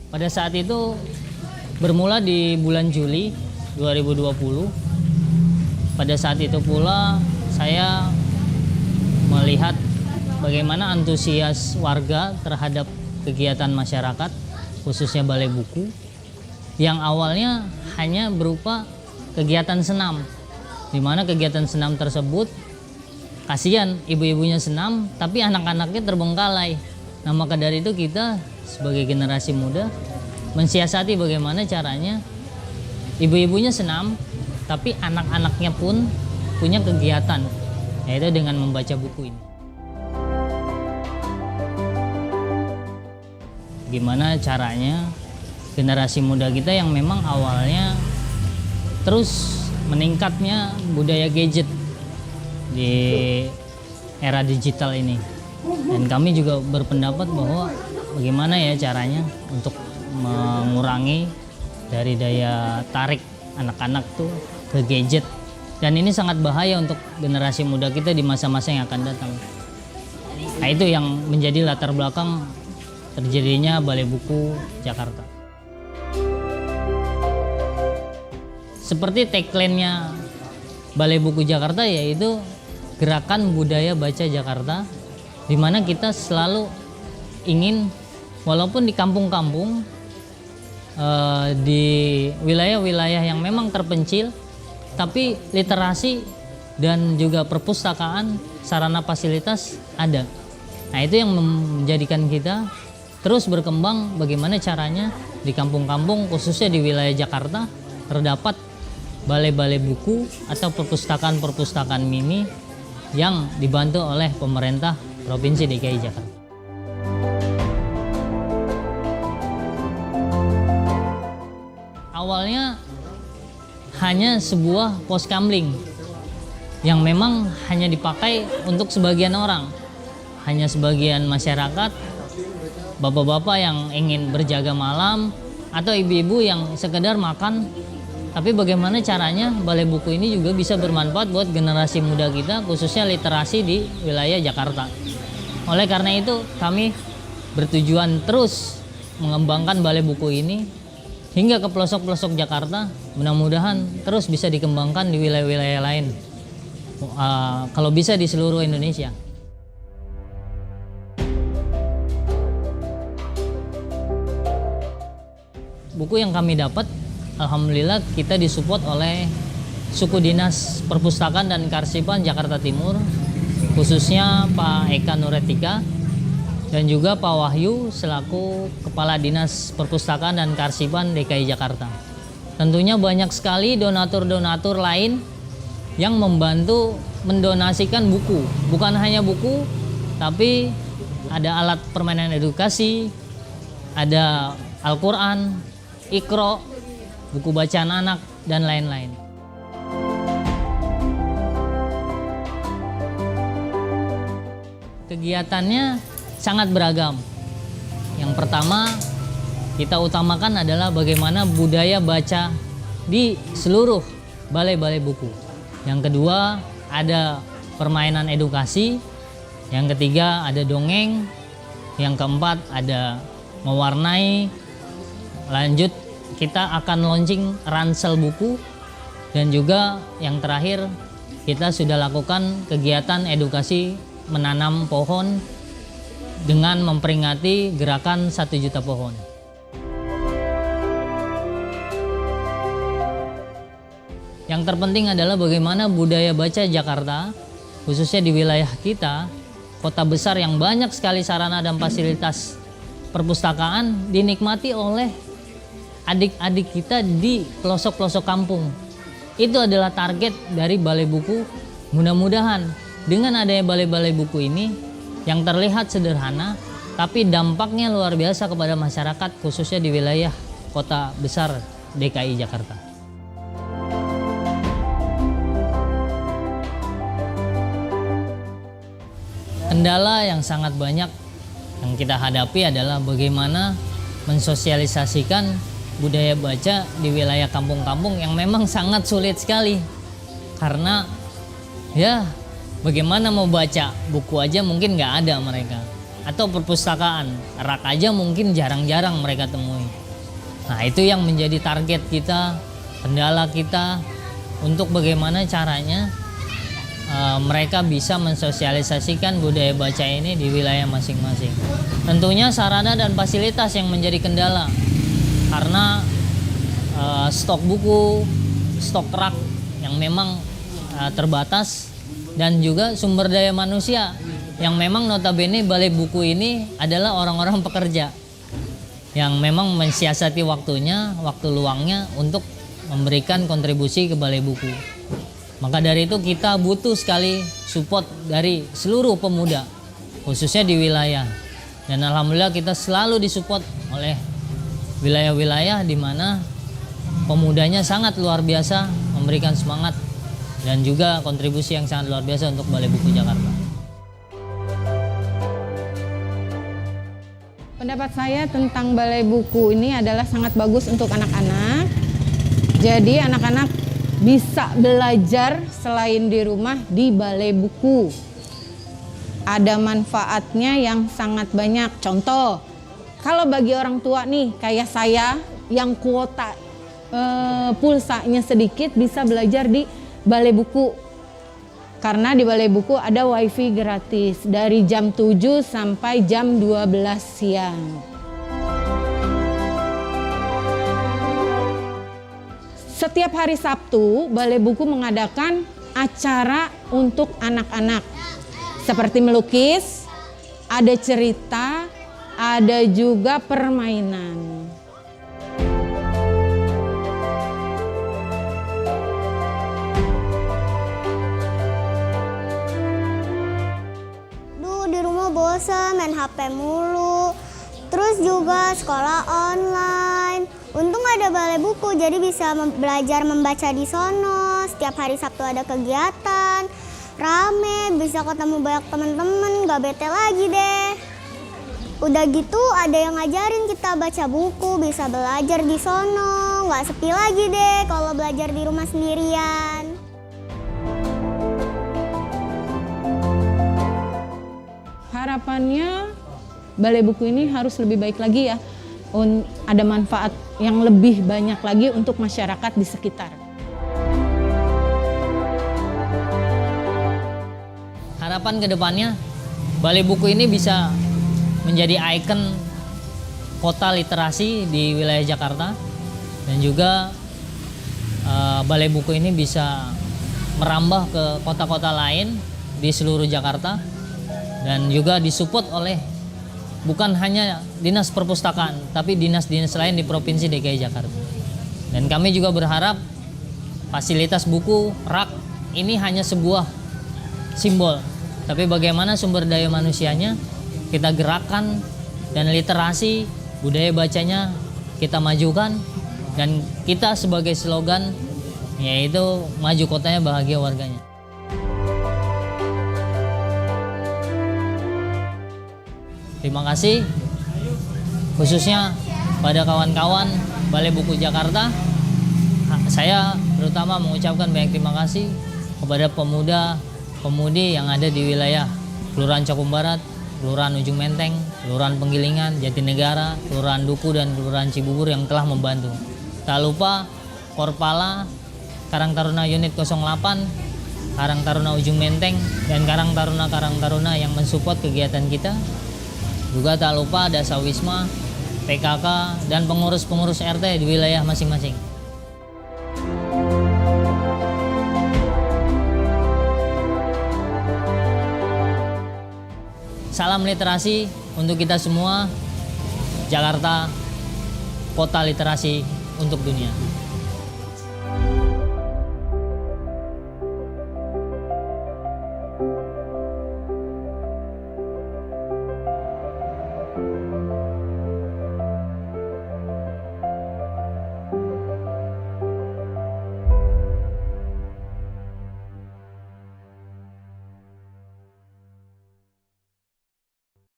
Pada saat itu bermula di bulan Juli 2020. Pada saat itu pula saya melihat bagaimana antusias warga terhadap kegiatan masyarakat, khususnya Balai Buku, yang awalnya hanya berupa kegiatan senam, di mana kegiatan senam tersebut kasihan ibu-ibunya senam, tapi anak-anaknya terbengkalai. Nah, maka dari itu kita sebagai generasi muda mensiasati bagaimana caranya ibu-ibunya senam, tapi anak-anaknya pun punya kegiatan, yaitu dengan membaca buku ini. Gimana caranya generasi muda kita yang memang awalnya terus meningkatnya budaya gadget di era digital ini. Dan kami juga berpendapat bahwa bagaimana ya caranya untuk mengurangi dari daya tarik anak-anak tuh ke gadget. Dan ini sangat bahaya untuk generasi muda kita di masa-masa yang akan datang. Nah, itu yang menjadi latar belakang terjadinya Balai Buku Jakarta. Seperti tagline-nya Balai Buku Jakarta, yaitu Gerakan Budaya Baca Jakarta, di mana kita selalu ingin, walaupun di kampung-kampung, di wilayah-wilayah yang memang terpencil, tapi literasi dan juga perpustakaan, sarana fasilitas ada. Nah, itu yang menjadikan kita terus berkembang bagaimana caranya di kampung-kampung, khususnya di wilayah Jakarta, terdapat balai-balai buku atau perpustakaan-perpustakaan mini yang dibantu oleh pemerintah Provinsi DKI Jakarta. Awalnya hanya sebuah pos kamling yang memang hanya dipakai untuk sebagian orang, hanya sebagian masyarakat, bapak-bapak yang ingin berjaga malam atau ibu-ibu yang sekedar makan. Tapi bagaimana caranya Balai Buku ini juga bisa bermanfaat buat generasi muda kita, khususnya literasi di wilayah Jakarta. Oleh karena itu kami bertujuan terus mengembangkan Balai Buku ini hingga ke pelosok-pelosok Jakarta, mudah-mudahan terus bisa dikembangkan di wilayah-wilayah lain, kalau bisa di seluruh Indonesia. Buku yang kami dapat, alhamdulillah kita disupport oleh Suku Dinas Perpustakaan dan Kearsipan Jakarta Timur, khususnya Pak Eka Nuretika, dan juga Pak Wahyu selaku Kepala Dinas Perpustakaan dan Kearsipan DKI Jakarta. Tentunya banyak sekali donatur-donatur lain yang membantu mendonasikan buku. Bukan hanya buku, tapi ada alat permainan edukasi, ada Al-Quran, Iqra, buku bacaan anak, dan lain-lain. Kegiatannya sangat beragam. Yang pertama, kita utamakan adalah bagaimana budaya baca di seluruh balai-balai buku. Yang kedua, ada permainan edukasi. Yang ketiga, ada dongeng. Yang keempat, ada mewarnai. Lanjut, kita akan launching ransel buku. Dan juga yang terakhir, kita sudah lakukan kegiatan edukasi menanam pohon dengan memperingati gerakan 1 juta pohon. Yang terpenting adalah bagaimana budaya baca Jakarta, khususnya di wilayah kita, kota besar yang banyak sekali sarana dan fasilitas perpustakaan, dinikmati oleh adik-adik kita di pelosok-pelosok kampung. Itu adalah target dari Balai Buku. Mudah-mudahan dengan adanya balai-balai buku ini yang terlihat sederhana, tapi dampaknya luar biasa kepada masyarakat, khususnya di wilayah kota besar DKI Jakarta. Kendala yang sangat banyak yang kita hadapi adalah bagaimana mensosialisasikan budaya baca di wilayah kampung-kampung yang memang sangat sulit sekali. Karena ya bagaimana mau baca buku aja mungkin nggak ada mereka. atau perpustakaan. Rak aja mungkin jarang-jarang mereka temui. Nah, itu yang menjadi target kita, kendala kita untuk bagaimana caranya mereka bisa mensosialisasikan budaya baca ini di wilayah masing-masing. Tentunya sarana dan fasilitas yang menjadi kendala karena stok buku, stok rak yang memang terbatas, dan juga sumber daya manusia yang memang notabene Balai Buku ini adalah orang-orang pekerja yang memang mensiasati waktunya, waktu luangnya untuk memberikan kontribusi ke Balai Buku. Maka dari itu kita butuh sekali support dari seluruh pemuda, khususnya di wilayah. Dan alhamdulillah kita selalu disupport oleh wilayah-wilayah di mana pemudanya sangat luar biasa, memberikan semangat dan juga kontribusi yang sangat luar biasa untuk Balai Buku Jakarta. Pendapat saya tentang Balai Buku ini adalah sangat bagus untuk anak-anak. Jadi anak-anak bisa belajar selain di rumah di Balai Buku. Ada manfaatnya yang sangat banyak. Contoh, kalau bagi orang tua nih kayak saya yang kuota pulsanya sedikit, bisa belajar di Balai Buku. Karena di Balai Buku ada wifi gratis dari jam 7 sampai jam 12 siang. Setiap hari Sabtu, Balai Buku mengadakan acara untuk anak-anak. Seperti melukis, ada cerita, ada juga permainan. Di rumah bosan main HP mulu. Terus juga sekolah online. Untung ada Balai Buku, jadi bisa belajar membaca di sono. Setiap hari Sabtu ada kegiatan, rame, bisa ketemu banyak teman-teman, gak bete lagi deh. Udah gitu ada yang ngajarin kita baca buku, bisa belajar di sono, gak sepi lagi deh kalau belajar di rumah sendirian. Harapannya Balai Buku ini harus lebih baik lagi ya. Ada manfaat yang lebih banyak lagi untuk masyarakat di sekitar. Harapan kedepannya Balai Buku ini bisa menjadi ikon kota literasi di wilayah Jakarta, dan juga Balai Buku ini bisa merambah ke kota-kota lain di seluruh Jakarta, dan juga disupport oleh bukan hanya Dinas Perpustakaan, tapi dinas-dinas lain di Provinsi DKI Jakarta. Dan kami juga berharap fasilitas buku, rak ini hanya sebuah simbol, tapi bagaimana sumber daya manusianya kita gerakkan, dan literasi, budaya bacanya kita majukan, dan kita sebagai slogan yaitu maju kotanya bahagia warganya. Terima kasih khususnya pada kawan-kawan Balai Buku Jakarta. Saya terutama mengucapkan banyak terima kasih kepada pemuda-pemudi yang ada di wilayah Kelurahan Cakung Barat, Kelurahan Ujung Menteng, Kelurahan Penggilingan, Jatinegara, Kelurahan Duku, dan Kelurahan Cibubur yang telah membantu. Tak lupa Korpala, Karang Taruna Unit 08, Karang Taruna Ujung Menteng, dan Karang Taruna yang mensupport kegiatan kita. Juga tak lupa Dasa Wisma, PKK, dan pengurus-pengurus RT di wilayah masing-masing. Salam literasi untuk kita semua. Jakarta, kota literasi untuk dunia.